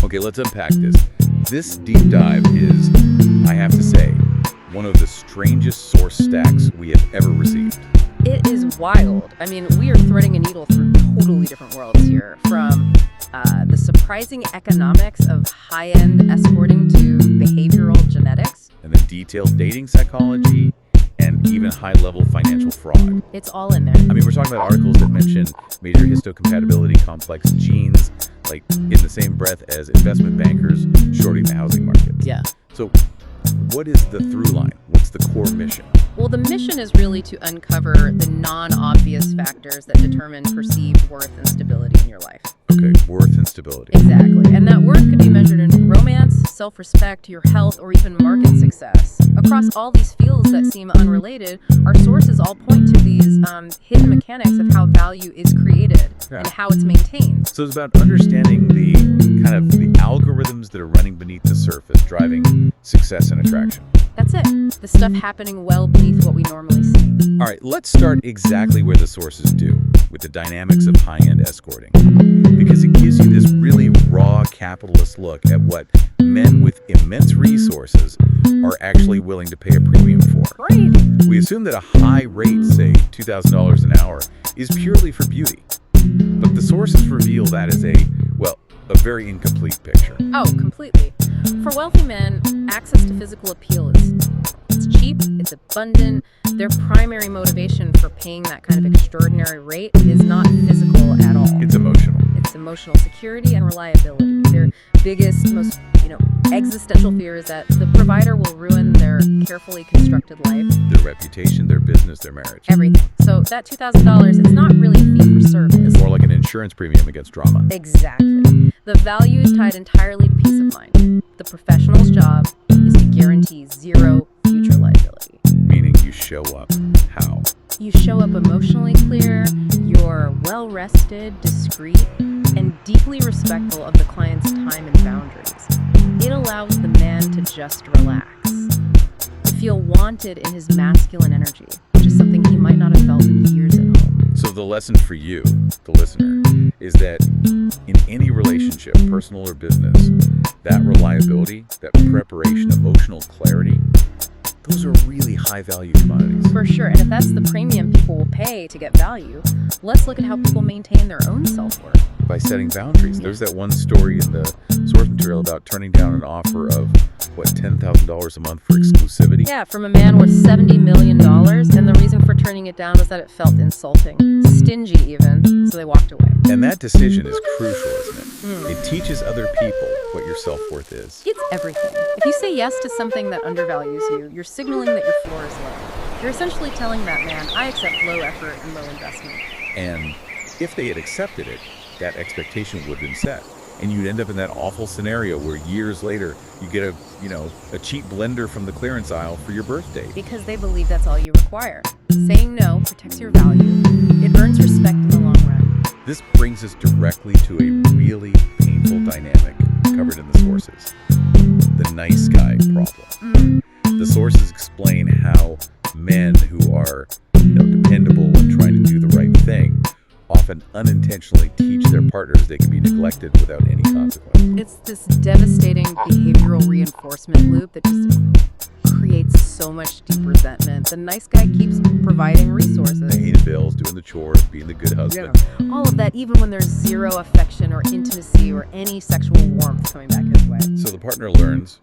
Okay, let's unpack this. This deep dive is, I have to say, one of the strangest source stacks we have ever received. It is wild. I mean, we are threading a needle through totally different worlds here, from the surprising economics of high-end escorting to behavioral genetics. And the detailed dating psychology and even high-level financial fraud. It's all in there. I mean, we're talking about articles that mention major histocompatibility complex genes, like in the same breath as investment bankers shorting the housing market. Yeah. So what is the through line? What's the core mission? Well, the mission is really to uncover the non-obvious factors that determine perceived worth and stability in your life. Okay, worth and stability. Exactly. And that worth could be measured in romance, self-respect, your health, or even market success. Across all these fields that seem unrelated, our sources all point to these hidden mechanics of how value is created and how it's maintained. So it's about understanding the kind of the algorithms that are running beneath the surface, driving success and attraction. That's it. The stuff happening well beneath what we normally see. All right, let's start exactly where the sources do, with the dynamics of high-end escorting. Because it gives you this really raw capitalist look at what men with immense resources are actually willing to pay a premium for. Right. We assume that a high rate, say $2,000 an hour, is purely for beauty. But the sources reveal that as a very incomplete picture. Oh, completely. For wealthy men, access to physical appeal it's cheap, it's abundant. Their primary motivation for paying that kind of extraordinary rate is not physical at all. It's emotional. It's emotional security and reliability. Their biggest, most existential fear is that the provider will ruin their carefully constructed life. Their reputation, their business, their marriage. Everything. So that $2,000, it's not really a fee for service. It's more like an insurance premium against drama. Exactly. The value is tied entirely to peace of mind. The professional's job is to guarantee zero future liability. Meaning you show up how? You show up emotionally clear, you're well-rested, discreet, and deeply respectful of the client's time and boundaries. It allows the man to just relax, to feel wanted in his masculine energy, which is something he might not have felt in years at home. So the lesson for you, the listener, is that in any relationship, personal or business, that reliability, that preparation, emotional clarity, those are really high-value commodities. For sure, and if that's the premium people will pay to get value, let's look at how people maintain their own self-worth. By setting boundaries. There's that one story in the source material about turning down an offer of, $10,000 a month for exclusivity? Yeah, from a man worth $70 million, and the reason for turning it down was that it felt insulting, stingy even, so they walked away. And that decision is crucial, isn't it? It teaches other people what your self-worth is. It's everything. If you say yes to something that undervalues you, you're signaling that your floor is low. You're essentially telling that man, I accept low effort and low investment. And if they had accepted it, that expectation would have been set. And you'd end up in that awful scenario where years later you get a cheap blender from the clearance aisle for your birthday. Because they believe that's all you require. Saying no protects your value. It earns respect in the long run. This brings us directly to a really painful dynamic covered in the sources. The nice guy problem. The sources explain how men who are dependable and trying to do the right thing often unintentionally teach their partners they can be neglected without any consequence. It's this devastating behavioral reinforcement loop that just creates so much deep resentment. The nice guy keeps providing resources. Paying the bills, doing the chores, being the good husband. Yeah. All of that even when there's zero affection or intimacy or any sexual warmth coming back his way. So the partner learns,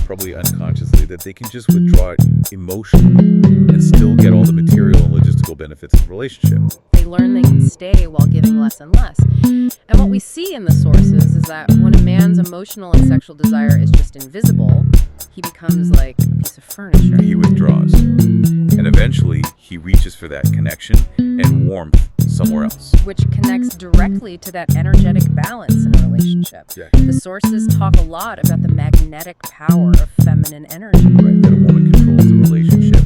probably unconsciously, that they can just withdraw it emotionally and still get all the material and logistical benefits of the relationship. They learn they can stay while giving less and less. And what we see in the sources is that when a man's emotional and sexual desire is just invisible, he becomes like a piece of furniture. He withdraws. And eventually, he reaches for that connection and warmth somewhere else. Which connects directly to that energetic balance in a relationship. Yeah. The sources talk a lot about the magnetic power of feminine energy. Right, that a woman controls the relationship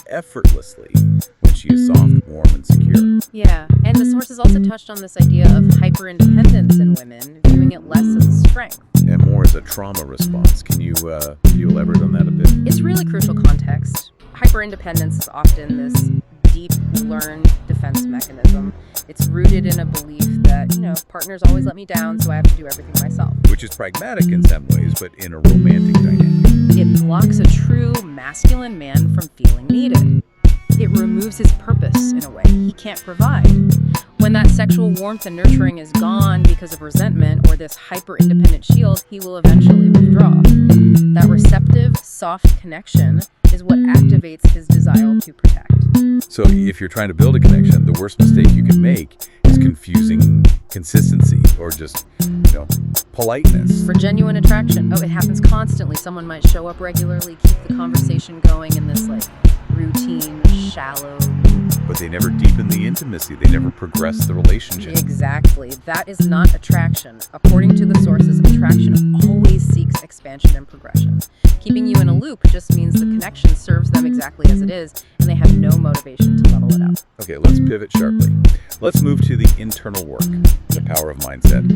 effortlessly when she is soft, warm, and secure. Yeah, and the sources also touched on this idea of hyper-independence in women, viewing it less as a strength. And more as a trauma response. Can you elaborate on that a bit? It's really crucial context. Hyper-independence is often this deep learned defense mechanism. It's rooted in a belief that, partners always let me down, so I have to do everything myself. Which is pragmatic in some ways, but in a romantic dynamic. It blocks a true masculine man from feeling needed. It removes his purpose in a way he can't provide. When that sexual warmth and nurturing is gone because of resentment or this hyper-independent shield, he will eventually withdraw. That receptive, soft connection is what activates his desire to protect. So if you're trying to build a connection, the worst mistake you can make is confusing consistency or just, politeness. For genuine attraction, it happens constantly. Someone might show up regularly, keep the conversation going in this routine, shallow. But they never deepen the intimacy. They never progress the relationship. Exactly. That is not attraction. According to the sources, attraction always seeks expansion and progression. Keeping you in a loop just means the connection serves them exactly as it is, and they have no motivation to level it up. Okay, let's pivot sharply. Let's move to the internal work, the power of mindset.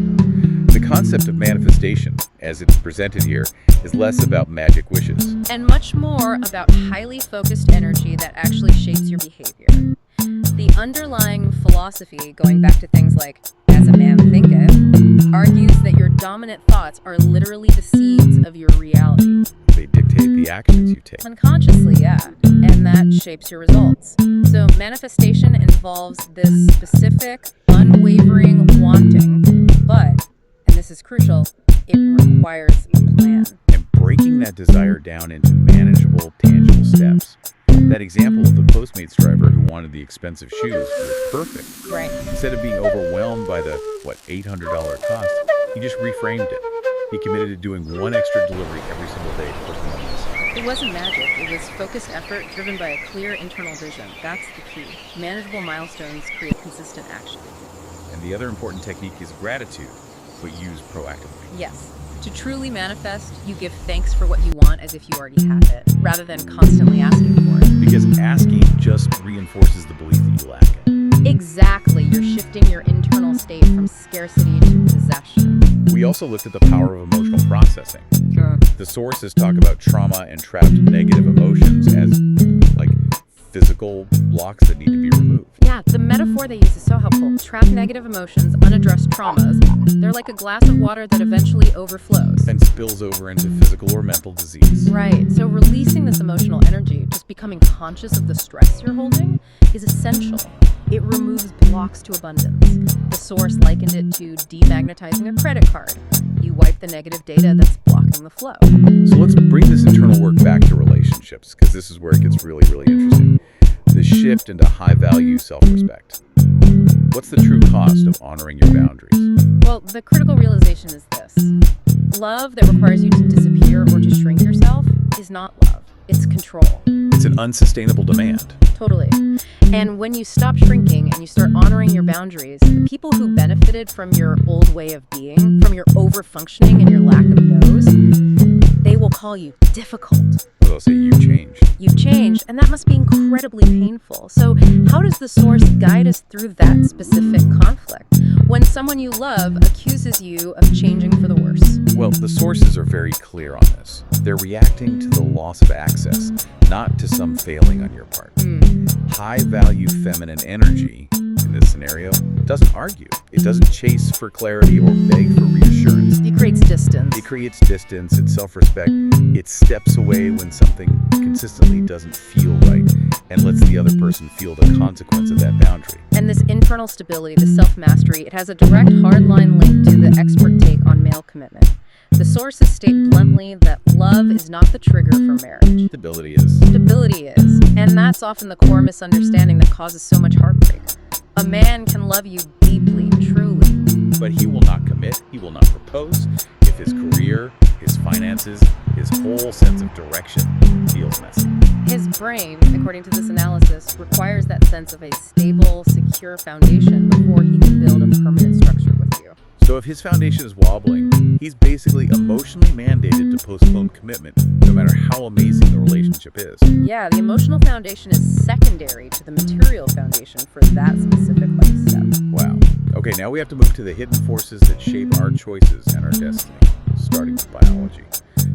The concept of manifestation, as it's presented here, is less about magic wishes. And much more about highly focused energy that actually shapes your behavior. The underlying philosophy, going back to things like, as a man thinketh, argues that your dominant thoughts are literally the seeds of your reality. They dictate the actions you take. Unconsciously, yeah. And that shapes your results. So manifestation involves this specific, unwavering wanting, but, and this is crucial, it requires a plan. And breaking that desire down into manageable, tangible steps. That example of the Postmates driver who wanted the expensive shoes was perfect. Right. Instead of being overwhelmed by the, $800 cost, he just reframed it. He committed to doing one extra delivery every single day to put the money aside. It wasn't magic. It was focused effort driven by a clear internal vision. That's the key. Manageable milestones create consistent action. And the other important technique is gratitude, but used proactively. Yes. To truly manifest, you give thanks for what you want as if you already have it, rather than constantly asking for it. Because asking just reinforces the belief that you lack it. Exactly. You're shifting your internal state from scarcity to possession. We also looked at the power of emotional processing. Sure. The sources talk about trauma and trapped negative emotions as, physical blocks that need to be removed. Yeah, the metaphor they use is so helpful. Trapped negative emotions, unaddressed traumas, they're like a glass of water that eventually overflows. And spills over into physical or mental disease. Right, so releasing this emotional energy, just becoming conscious of the stress you're holding, is essential. It removes blocks to abundance. The source likened it to demagnetizing a credit card. You wipe the negative data that's blocking the flow. So let's bring this internal work back to relationships, because this is where it gets really, really interesting. The shift into high-value self-respect. What's the true cost of honoring your boundaries? Well, the critical realization is this. Love that requires you to disappear or to shrink yourself is not love. It's control. It's an unsustainable demand. Totally. And when you stop shrinking and you start honoring your boundaries, the people who benefited from your old way of being, from your over-functioning and your lack of those, they will call you difficult. They'll say you've changed. You've changed, and that must be incredibly painful. So how does the source guide us through that specific conflict? When someone you love accuses you of changing for the worse. Well, the sources are very clear on this. They're reacting to the loss of access, not to some failing on your part. High-value feminine energy, in this scenario, doesn't argue. It doesn't chase for clarity or beg for reassurance. It creates distance. It creates distance, it's self-respect. It steps away when something consistently doesn't feel right and lets the other person feel the consequence of that boundary. And this internal stability, the self-mastery, it has a direct hardline link to the expert take on male commitment. The sources state bluntly that love is not the trigger for marriage. Stability is. Stability is. And that's often the core misunderstanding that causes so much heartbreak. A man can love you deeply, truly. But he will not commit, he will not propose if his career, his finances, his whole sense of direction feels messy. His brain, according to this analysis, requires that sense of a stable, secure foundation before he can build a permanent structure with you. So if his foundation is wobbling, he's basically emotionally mandated to postpone commitment, no matter how amazing the relationship is. Yeah, the emotional foundation is secondary to the material foundation for that specific life step. Wow. Okay, now we have to move to the hidden forces that shape our choices and our destiny, starting with biology.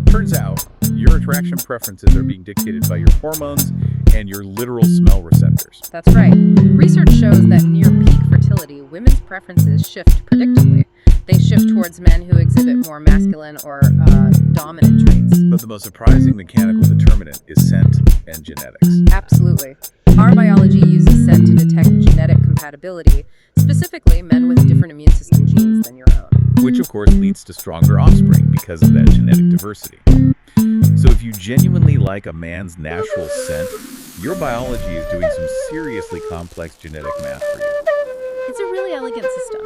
Turns out, your attraction preferences are being dictated by your hormones and your literal smell receptors. That's right. Research shows that near peak fertility, women's preferences shift predictably. They shift towards men who exhibit more masculine or dominant traits. But the most surprising mechanical determinant is scent and genetics. Absolutely. Our biology uses scent to detect genetic compatibility, specifically men with different immune system genes than your own. Which, of course, leads to stronger offspring because of that genetic diversity. So if you genuinely like a man's natural scent, your biology is doing some seriously complex genetic math for you. It's a really elegant system.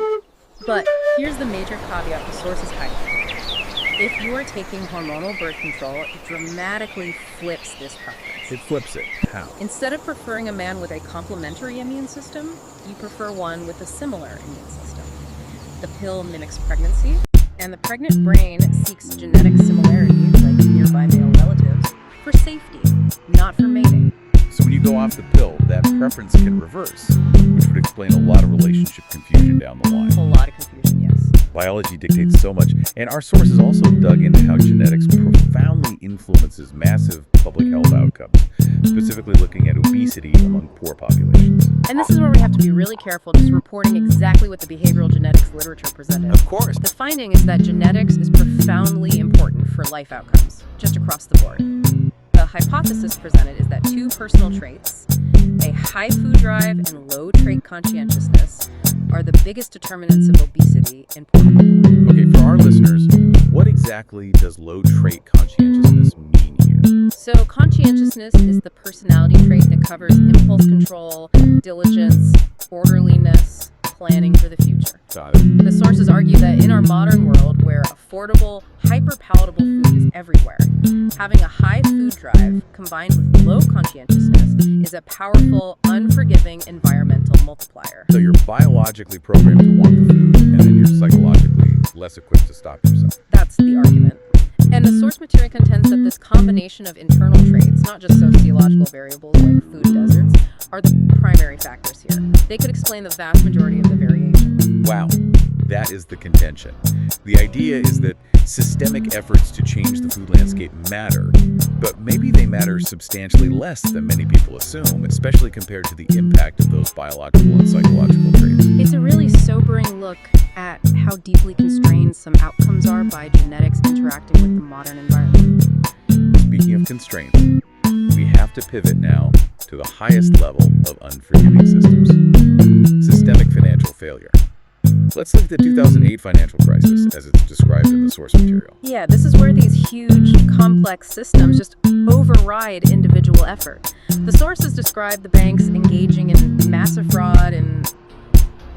But here's the major caveat the sources highlight. If you are taking hormonal birth control, it dramatically flips this preference. It flips it. How? Instead of preferring a man with a complementary immune system, you prefer one with a similar immune system. The pill mimics pregnancy, and the pregnant brain seeks genetic similarity, like nearby male relatives, for safety, not for mating. So when you go off the pill, that preference can reverse, which would explain a lot of relationship confusion down the line. A lot of confusion, yes. Biology dictates so much, and our sources also dug into how genetics profoundly influences massive public health outcomes, specifically looking at obesity among poor populations. And this is where we have to be really careful just reporting exactly what the behavioral genetics literature presented. Of course. The finding is that genetics is profoundly important for life outcomes, just across the board. The hypothesis presented is that two personal traits, a high food drive and low trait conscientiousness, are the biggest determinants of obesity in poor people. Okay, for our listeners, what exactly does low trait conscientiousness mean here? So conscientiousness is the personality trait that covers impulse control, diligence, orderliness, planning for the future. Got it. The sources argue that in our modern world, where affordable, hyper-palatable food is everywhere, having a high food drive combined with low conscientiousness is a powerful, unforgiving environmental multiplier. So you're biologically programmed to want the food, and then you're psychologically less equipped to stop yourself. That's the argument. And the source material contends that this combination of internal traits, not just sociological variables like food deserts, are the primary factors here. They could explain the vast majority of the variation. Wow, that is the contention. The idea is that systemic efforts to change the food landscape matter, but maybe they matter substantially less than many people assume, especially compared to the impact of those biological and psychological traits. It's a really sobering look at how deeply constrained some outcomes are by genetics interacting with the modern environment. Speaking of constraints, we have to pivot now to the highest level of unforgiving systems: systemic financial failure. Let's look at the 2008 financial crisis as it's described in the source material. Yeah, this is where these huge, complex systems just override individual effort. The sources describe the banks engaging in massive fraud and,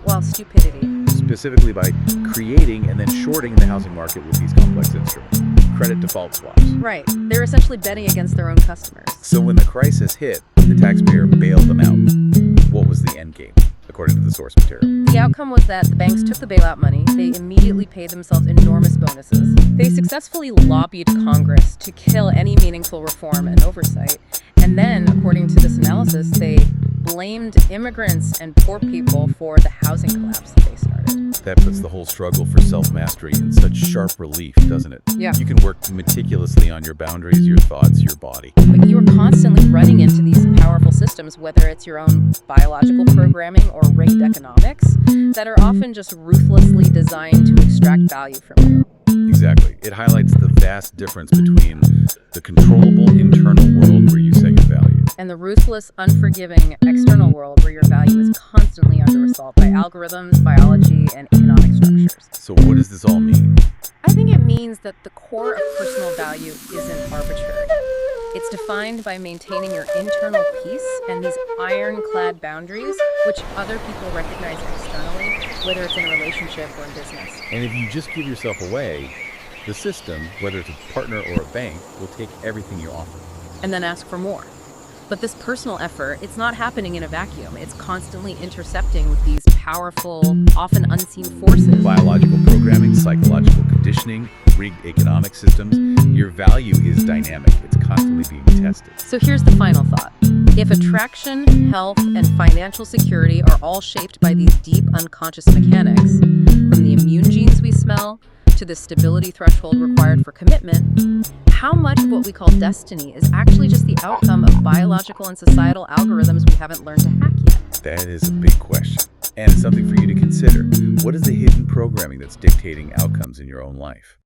well, stupidity. Specifically by creating and then shorting the housing market with these complex instruments, credit default swaps. Right. They're essentially betting against their own customers. So when the crisis hit, the taxpayer bailed them out. What was the end game, according to the source material? The outcome was that the banks took the bailout money, they immediately paid themselves enormous bonuses. They successfully lobbied Congress to kill any meaningful reform and oversight. And then, according to this analysis, they blamed immigrants and poor people for the housing collapse that they started. That puts the whole struggle for self-mastery in such sharp relief, doesn't it? Yeah. You can work meticulously on your boundaries, your thoughts, your body. But you are constantly running into these powerful systems, whether it's your own biological programming or rigged economics, that are often just ruthlessly designed to extract value from you. Exactly. It highlights the vast difference between the controllable internal world where you set your value And the ruthless, unforgiving external world where your value is constantly under assault by algorithms, biology, and economic structures. So what does this all mean? I think it means that the core of personal value isn't arbitrary. It's defined by maintaining your internal peace and these ironclad boundaries, which other people recognize externally, whether it's in a relationship or in business. And if you just give yourself away, the system, whether it's a partner or a bank, will take everything you offer. And then ask for more. But this personal effort, it's not happening in a vacuum. It's constantly intercepting with these powerful, often unseen forces. Biological programming, psychological conditioning, rigged economic systems. Your value is dynamic. It's constantly being tested. So here's the final thought. If attraction, health, and financial security are all shaped by these deep unconscious mechanics, from the immune genes we smell to to the stability threshold required for commitment, how much of what we call destiny is actually just the outcome of biological and societal algorithms we haven't learned to hack yet? That is a big question, and it's something for you to consider. What is the hidden programming that's dictating outcomes in your own life?